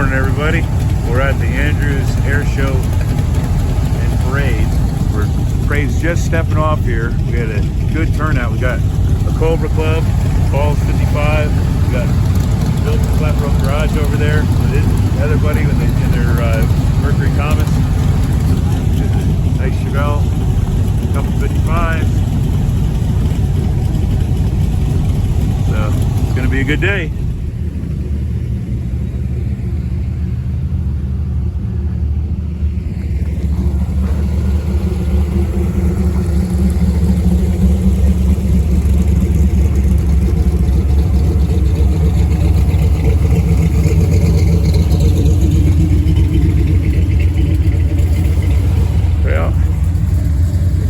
Morning, everybody. We're at the Andrews Air Show and Parade. Parade's just stepping off here. We had a good turnout. We got a Cobra Club, Balls 55. We got built the flat roof garage over there with his other buddy in their Mercury Comets. Nice Chevelle, a couple 55s. So it's gonna be a good day.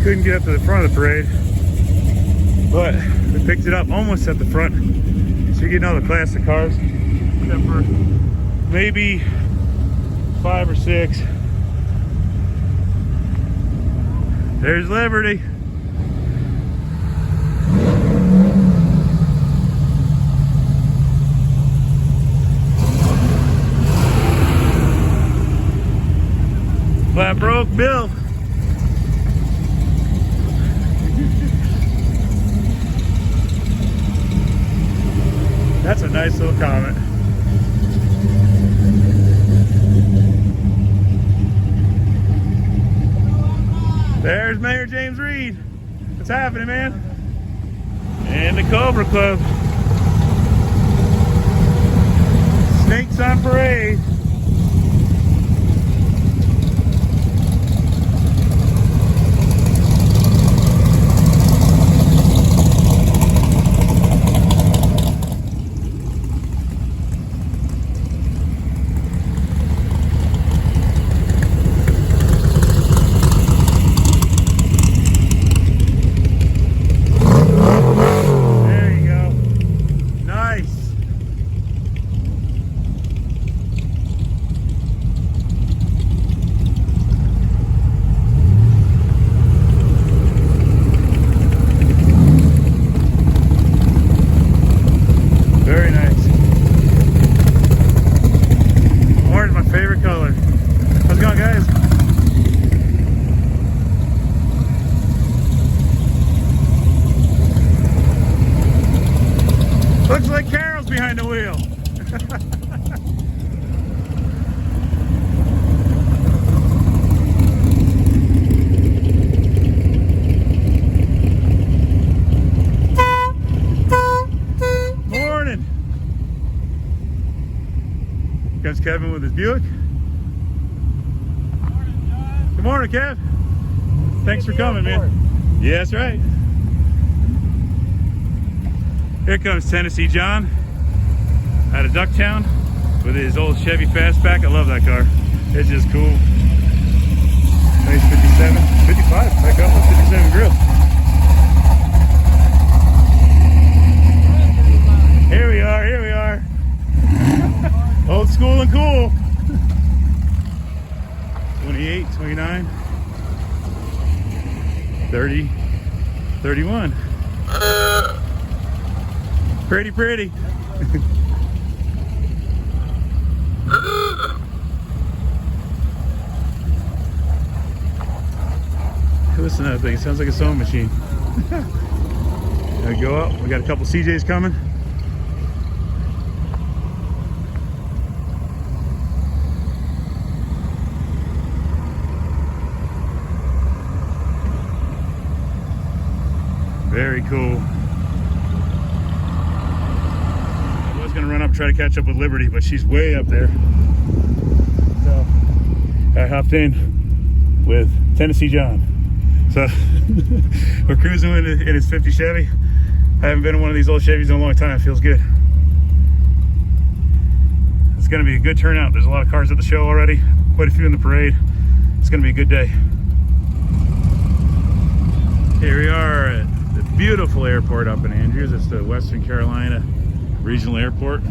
Couldn't get up to the front of the parade, but we picked it up almost at the front. So you're getting all the classic cars, except for maybe 5 or 6. There's Liberty. Flat broke Bill. That's a nice little comment. There's Mayor James Reed. What's happening, man? And the Cobra Club. Snakes on parade. Looks like Carol's behind the wheel. Morning. Comes Kevin with his Buick. Morning, John. Good morning, Kev. Thanks for coming, man. Yeah, that's right. Here comes Tennessee John out of Ducktown with his old Chevy Fastback. I love that car. It's just cool. Nice 57, 55, back up with 57 grill. Here we are, here we are. Old school and cool. 28, 29, 30, 31. Pretty. Listen to that thing. It sounds like a sewing machine. Gotta go up. We got a couple CJs coming. Very cool. Gonna run up, try to catch up with Liberty, but she's way up there. So I hopped in with Tennessee John. So we're cruising in his 50 Chevy. I haven't been in one of these old Chevys in a long time. It feels good. It's gonna be a good turnout. There's a lot of cars at the show already, quite a few in the parade. It's gonna be a good day. Here we are at the beautiful airport up in Andrews. It's the Western Carolina Regional Airport,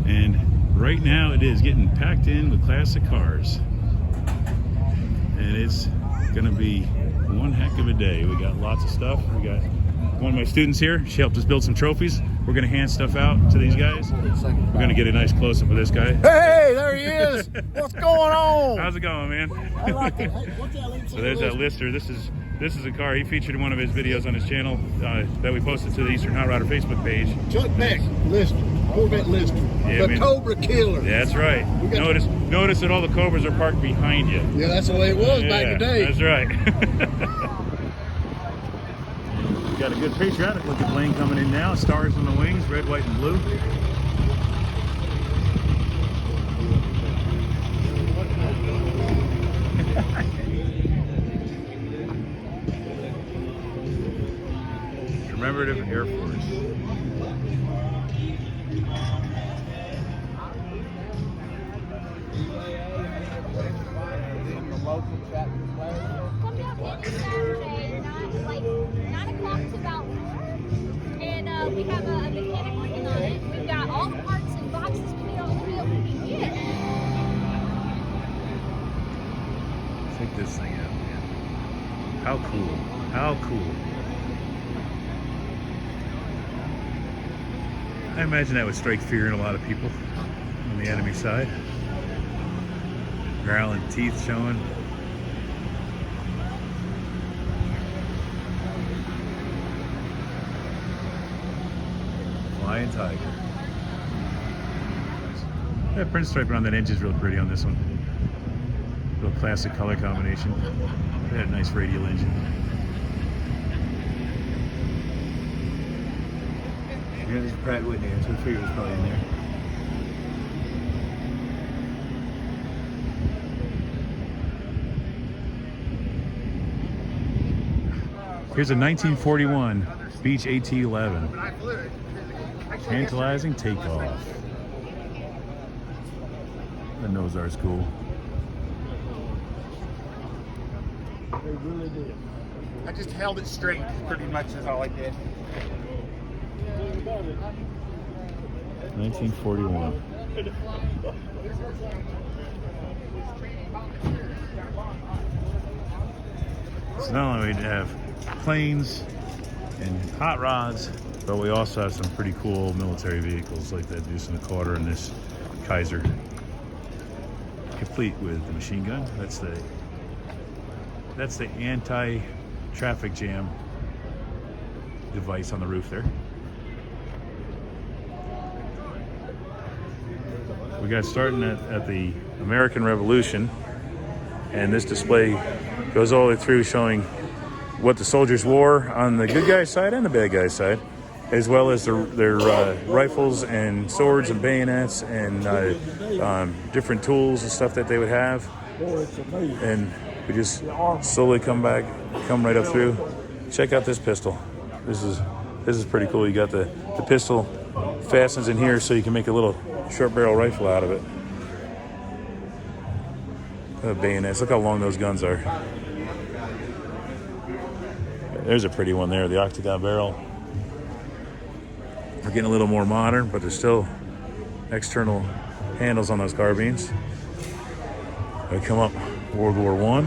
and right now it is getting packed in with classic cars, and it's gonna be one heck of a day. We got lots of stuff. We got one of my students here. She helped us build some trophies. we're gonna hand stuff out to these guys. We're gonna get a nice close-up of this guy. Hey, there he is. What's going on? How's it going, man? I like it. Hey, what's that link? So there's that lister. This is a car he featured in one of his videos on his channel that we posted to the Eastern Hot Rodder Facebook page. Chuck Beck, Lister, Corvette Lister, Yeah, the Cobra Killer. Yeah, that's right. Notice that all the Cobras are parked behind you. Yeah, that's the way it was back in the day. That's right. We got a good patriotic looking plane coming in now. Stars on the wings, red, white, and blue. Commemorative Air Force. Come down every Saturday, 9 o'clock to about 4. And we have a mechanic working on it. We've got all the parts and boxes we need on the wheel we can get. Check this thing out, man. How cool. How cool. I imagine that would strike fear in a lot of people on the enemy side. Growling teeth showing. Flying Tiger. That print stripe around that engine is real pretty on this one. Real classic color combination. They had a nice radial engine. Yeah, there's Pratt Whitney, so I figured it was probably in there. Here's a 1941 Beech AT-11. Tantalizing takeoff. The nose art's cool. They really did. I just held it straight, pretty much is all I did. 1941. So not only do we have planes and hot rods, but we also have some pretty cool military vehicles like that Deuce and a Quarter and this Kaiser, complete with the machine gun. That's the anti-traffic jam device on the roof there. We got starting at the American Revolution, and this display goes all the way through showing what the soldiers wore on the good guys' side and the bad guys' side, as well as their rifles and swords and bayonets and different tools and stuff that they would have. And we just slowly come right up through. Check out this pistol. This is pretty cool. You got the pistol fastens in here so you can make a little short barrel rifle out of it. Bayonets. Look how long those guns are. There's a pretty one there, the octagon barrel. We're getting a little more modern, but there's still external handles on those carbines. They come up World War I.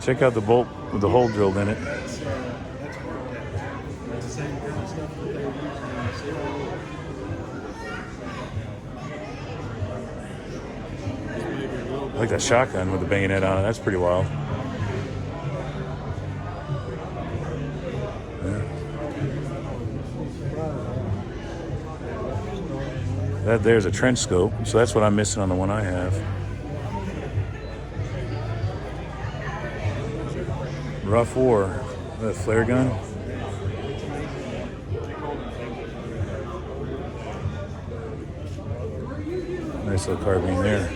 Check out the bolt with the hole drilled in it. I like that shotgun with the bayonet on it. That's pretty wild. Yeah. That there's a trench scope, so that's what I'm missing on the one I have. Rough War, that flare gun. Nice little carbine there.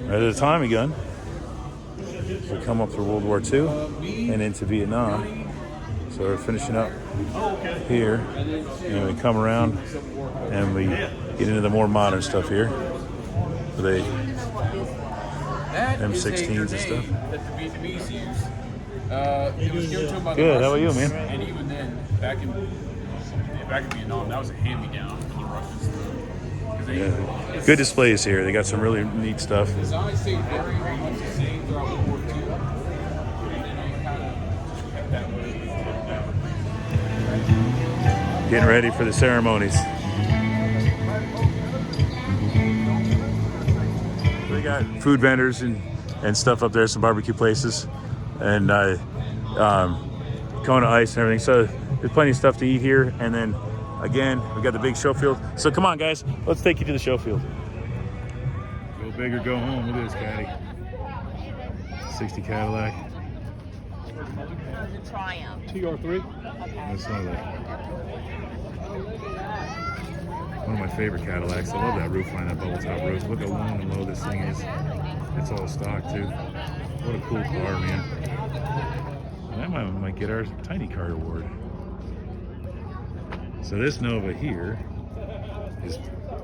There's a Tommy gun. We come up through World War II and into Vietnam. So we're finishing up here, and we come around and we get into the more modern stuff here. With the M16s and stuff. That the Vietnamese use. It was given to them by the Good, how about you, Russians, man? And even then, back in Vietnam, that was a hand-me-down for the Russians. Yeah. Good displays here. They got some really neat stuff. It's honestly very much the same throughout World War II. Getting ready for the ceremonies. We got food vendors and stuff up there, some barbecue places, and Kona ice and everything. So there's plenty of stuff to eat here. And then again, we got the big show field. So come on, guys, let's take you to the show field. Go big or go home. Look at this caddy. 60 Cadillac. Triumph. TR3. That's not that. One of my favorite Cadillacs. I love that roof line, that bubble top roof. Look how long and low this thing is. It's all stock too. What a cool car, man. And I might get our tiny car award. So this Nova here is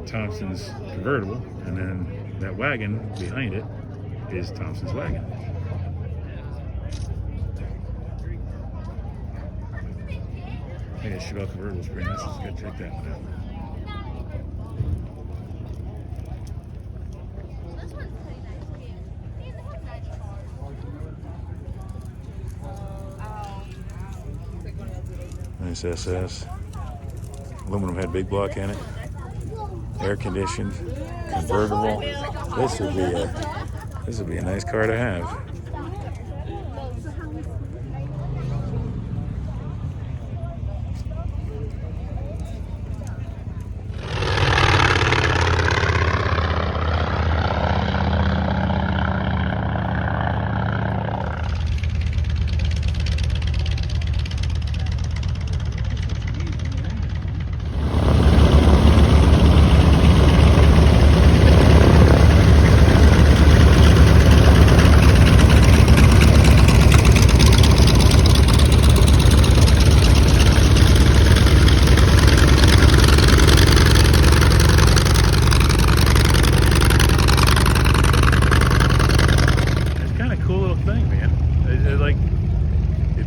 Thompson's convertible, and then that wagon behind it is Thompson's wagon. Hey, that Chevelle convertible is pretty nice. Let's go check that one out. This one's pretty nice too. These are nice cars. Nice SS. Aluminum head big block in it. Air conditioned. Convertible. This would be a nice car to have.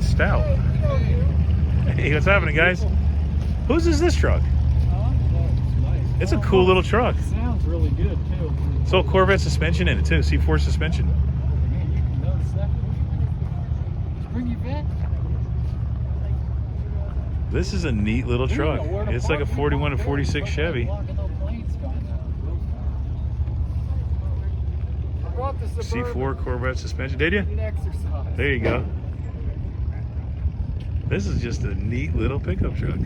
Stout. Hey, what's happening, guys? Whose is this truck? It's a cool little truck. It sounds really good too. So Corvette suspension in it too, C4 suspension. Man, you can notice that. Bring you back. This is a neat little truck. It's like a 41 to 46 Chevy. C4 Corvette suspension. Did you? There you go. This is just a neat little pickup truck.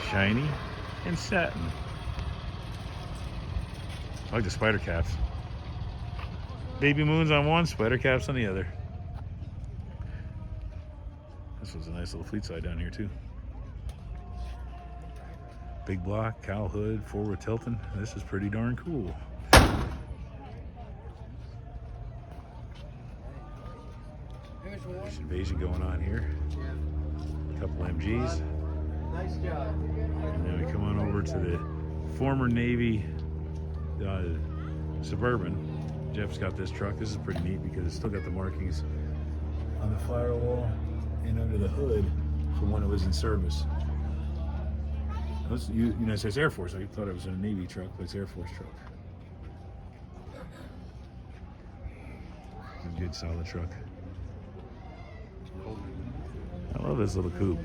Shiny and satin. I like the spider caps. Baby moons on one, spider caps on the other. This was a nice little fleet side down here too. Big block, cowl hood, forward tilting. This is pretty darn cool. There's invasion going on here. A couple MGs. Nice job. And then we come on over to the former Navy Suburban. Jeff's got this truck. This is pretty neat because it's still got the markings on the firewall and under the hood from when it was in service. That's United States Air Force. I thought it was a Navy truck, but it's Air Force truck. A good solid truck. I love this little coupe.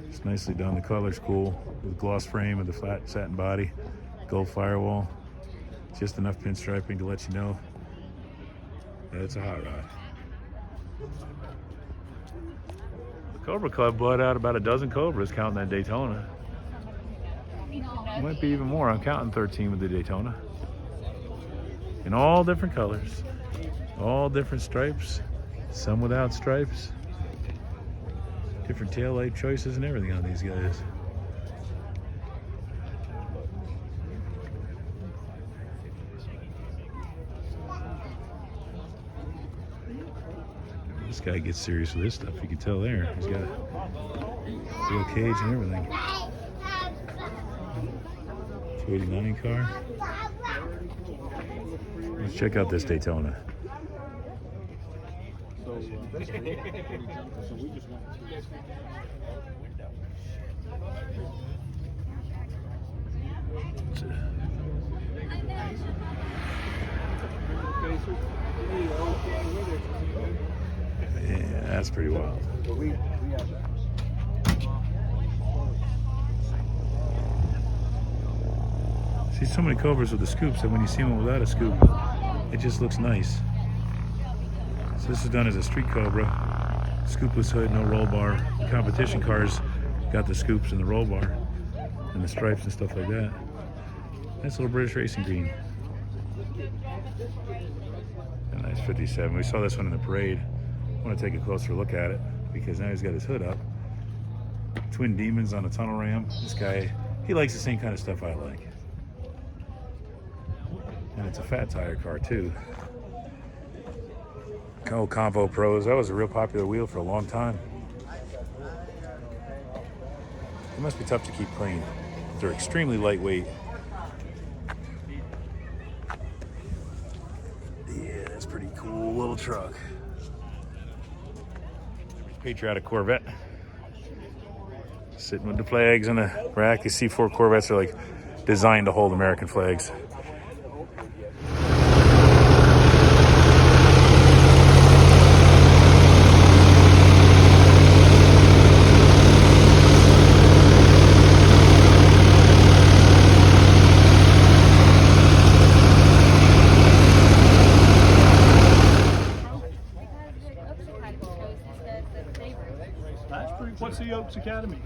It's nicely done. The color's cool with gloss frame and the flat satin body, gold firewall. Just enough pinstriping to let you know that it's a hot rod. The Cobra Club bought out about a dozen Cobras counting that Daytona. Might be even more. I'm counting 13 with the Daytona. In all different colors, all different stripes, some without stripes, different taillight choices and everything on these guys. This guy gets serious with his stuff. You can tell there. He's got a steel cage and everything. 289 car. Let's check out this Daytona. So we just went. Yeah, that's pretty wild. See so many cobras with the scoops that when you see one without a scoop, it just looks nice. So this is done as a street cobra, scoopless hood, no roll bar. The competition cars got the scoops and the roll bar and the stripes and stuff like that. Nice little British racing green. A nice 57. We saw this one in the parade. I want to take a closer look at it because now he's got his hood up. Twin demons on a tunnel ram. This guy, he likes the same kind of stuff I like. And it's a fat tire car too. Co Convo Pros, that was a real popular wheel for a long time. It must be tough to keep clean. They're extremely lightweight. Yeah, that's pretty cool little truck. Patriotic Corvette. Sitting with the flags on the rack. These C4 Corvettes are like designed to hold American flags. What's the Oaks Academy?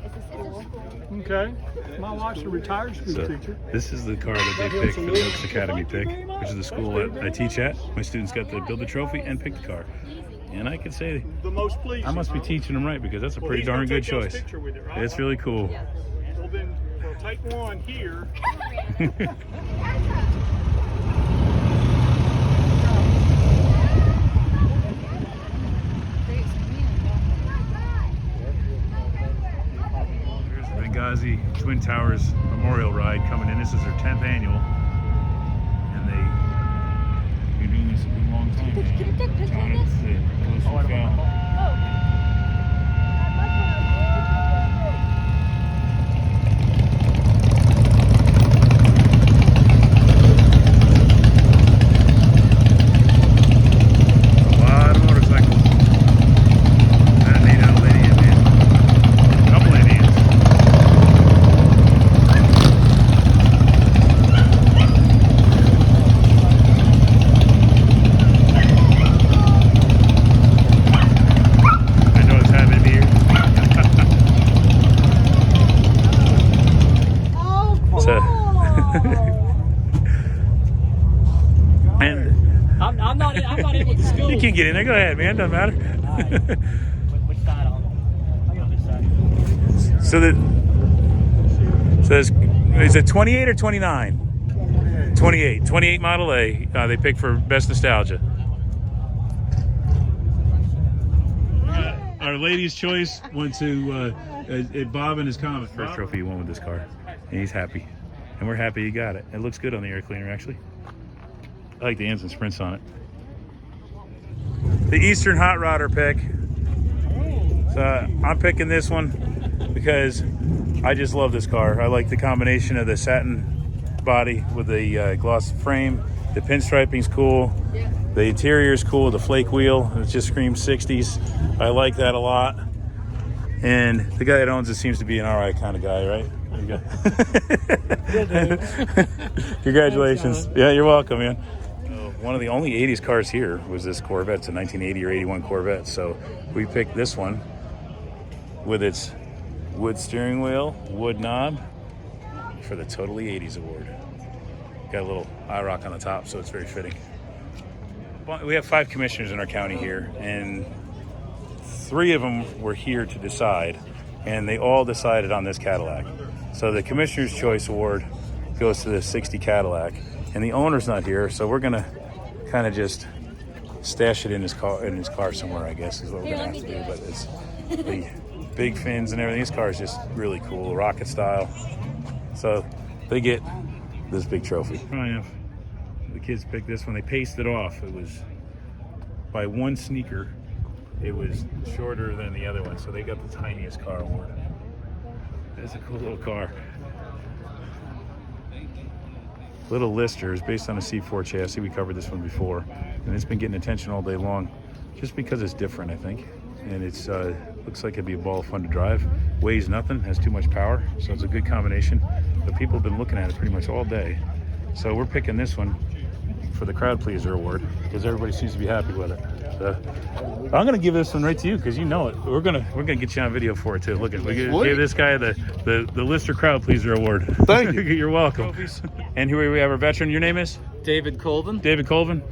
Okay. My wife's a retired school teacher. This is the car that they picked for the Oaks Academy pick, which is the school that I teach at. My students got to build the trophy and pick the car. And I can say The most pleasing. I must be teaching them right because that's a pretty darn good choice. With it, right? It's really cool. Well, then we'll take one here. Benghazi Twin Towers Memorial Ride coming in. This is their 10th annual, and they've been doing this a good long time. Can you take pictures of this? A lot of motorcycles. That neat lady Indian. A couple Indians. I know it's having beer. And I'm not able to school. you can get in there. Go ahead, man. Doesn't matter. Which side on? I got this side. So is it 28 or 29? 28 Model A. They picked for best nostalgia. Our ladies' choice went to Bob and his Comet. First trophy he won with this car, and he's happy, and we're happy he got it. It looks good on the air cleaner, actually. I like the ends and sprints on it. The Eastern Hot Rodder pick. So I'm picking this one because I just love this car. I like the combination of the satin body with the gloss frame. The pinstriping's cool. The interior's cool. The flake wheel, it just screams 60s. I like that a lot. And the guy that owns it seems to be an alright kind of guy, right? There you go. Congratulations. Thanks, yeah, you're welcome, man. One of the only 80s cars here was this Corvette. It's a 1980 or 81 Corvette. So we picked this one with its wood steering wheel, wood knob for the Totally 80s award. Got a little IROC on the top, so it's very fitting. We have 5 commissioners in our county here, and 3 of them were here to decide, and they all decided on this Cadillac. So the Commissioner's Choice Award goes to the 60 Cadillac, and the owner's not here, so we're gonna kind of just stash it in his car somewhere, I guess, is what we're gonna have to do. But it's the big fins and everything. This car is just really cool, rocket style. So they get this big trophy. Triumph. The kids picked this one. They paced it off. It was by one sneaker it was shorter than the other one, so they got the tiniest car award. It's a cool little car. Little Lister is based on a C4 chassis. We covered this one before, and it's been getting attention all day long just because it's different, I think. And it's looks like it'd be a ball of fun to drive. Weighs nothing, has too much power, so it's a good combination. But people have been looking at it pretty much all day. So we're picking this one for the Crowd Pleaser Award because everybody seems to be happy with it. So I'm gonna give this one right to you because you know it. We're gonna get you on video for it too. Look at we gave this guy the Lister Crowd Pleaser Award. Thank you. You're welcome. And here we have our veteran. Your name is David Colvin. David Colvin.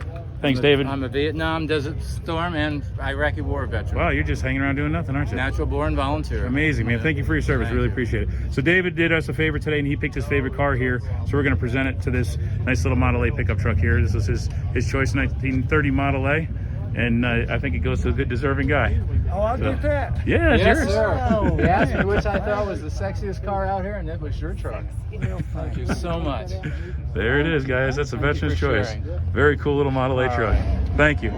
Thanks, David. I'm a Vietnam Desert Storm and Iraqi War veteran. Wow, you're just hanging around doing nothing, aren't you? Natural born volunteer. Amazing, man. Thank you for your service. Really appreciate it. So David did us a favor today, and he picked his favorite car here. So we're going to present it to this nice little Model A pickup truck here. This is his choice 1930 Model A, and I think it goes to a good deserving guy. Oh, I'll get that. Yeah, it's Yes, yours. sir. You asked me which I thought was the sexiest car out here, and it was your truck. Thank you so much. There it is, guys. That's a Thank you veteran's for choice. sharing. Very cool little Model A truck. Thank you.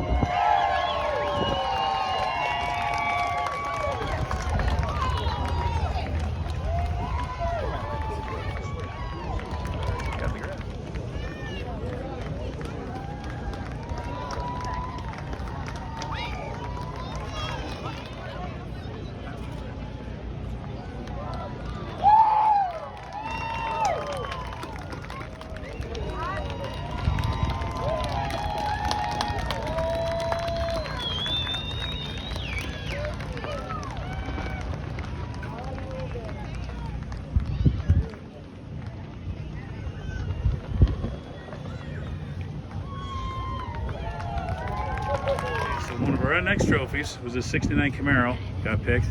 One of our next trophies was a 69 Camaro, got picked,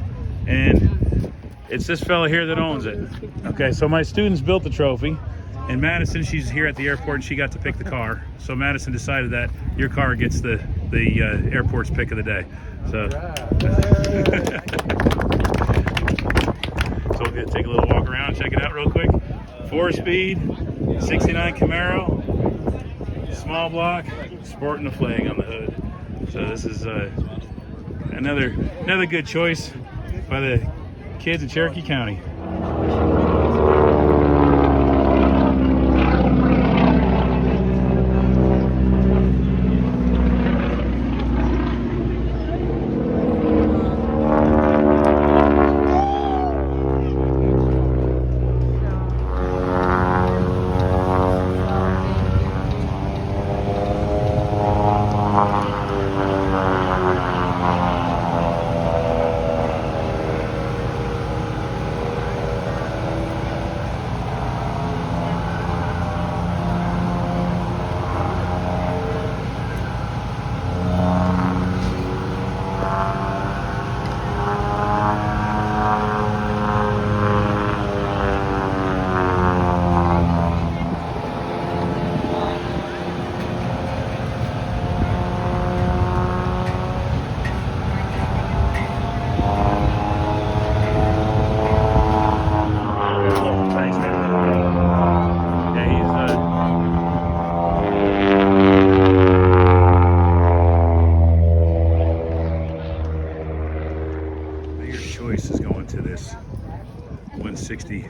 and it's this fella here that owns it. Okay, so my students built the trophy, and Madison, she's here at the airport, and she got to pick the car. So Madison decided that your car gets the airport's pick of the day. So, so we'll take a little walk around, check it out real quick. 4-speed, 69 Camaro, small block, sporting a flag on the hood. So this is another good choice by the kids in Cherokee County. Choice is going to this 160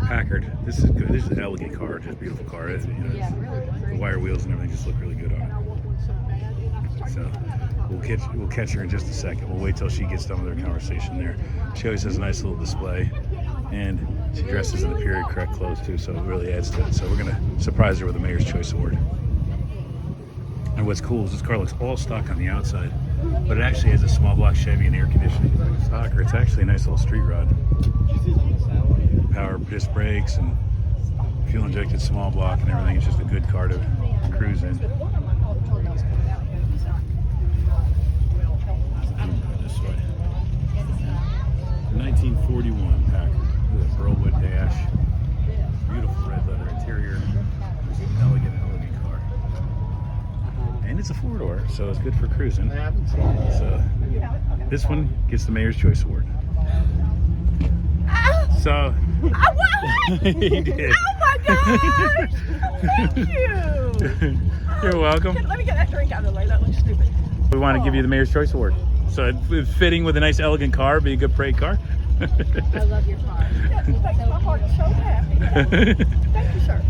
Packard. This is good. This is an elegant car, just a beautiful car. It's, you know, the wire wheels and everything just look really good on it. So we'll catch her in just a second. We'll wait till she gets done with her conversation there. She always has a nice little display, and she dresses in the period correct clothes too, so it really adds to it. So we're gonna surprise her with the Mayor's Choice Award. And what's cool is this car looks all stock on the outside, but it actually has a small block Chevy and air conditioning. Stocker. It's actually a nice little street rod. Power disc brakes and fuel injected small block and everything. It's just a good car to cruise in. This way. 1941 Packard with a Burlwood dash. Beautiful red leather interior. Just an elegant car. And it's a 4-door, so it's good for cruising. So this one gets the Mayor's Choice Award. So he did. Oh my gosh! Thank you! You're welcome. Let me get that drink out of the way. That looks stupid. We want to give you the Mayor's Choice Award. So it's fitting with a nice, elegant car, be a good parade car. I love your car. Yes, it makes my heart so happy. Thank you, sir.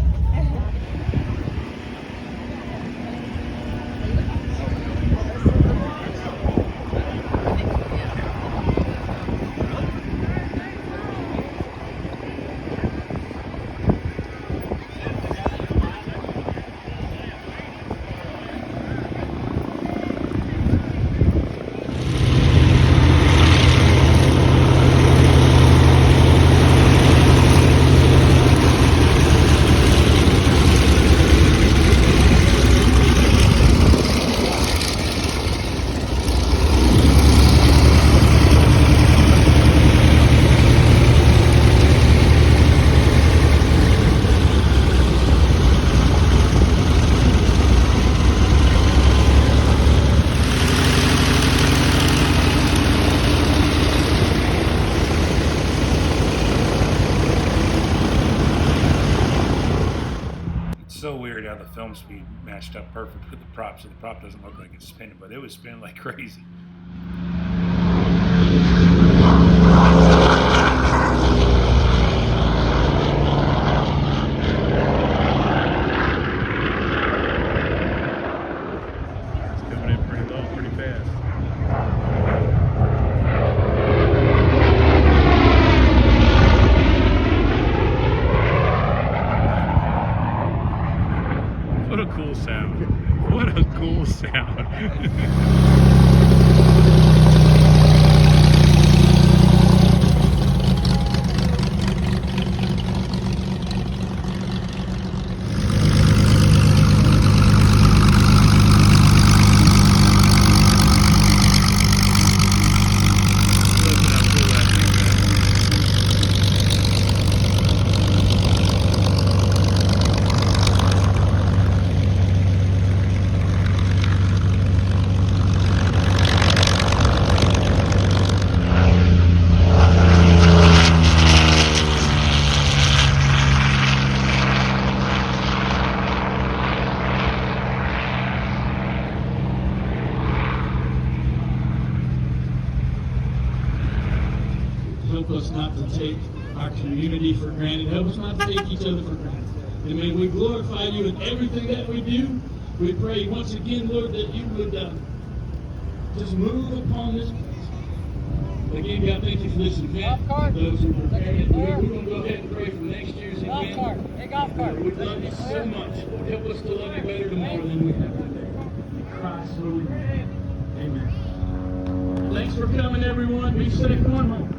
So weird how the film speed matched up perfect with the prop, so the prop doesn't look like it's spinning, but it was spinning like crazy. It's coming in pretty low, pretty fast. What a cool sound. What a cool sound. Help us not to take our community for granted. Help us not to take each other for granted. And may we glorify you in everything that we do. We pray once again, Lord, that you would just move upon this place. Again, God, thank you for this event. Those who prepared it. We're going to go ahead and pray for next year's event. Hey, golf cart. We love you so much. Help us to love you better tomorrow than we have today. In Christ's holy name. Amen. Thanks for coming, everyone. Be safe going home.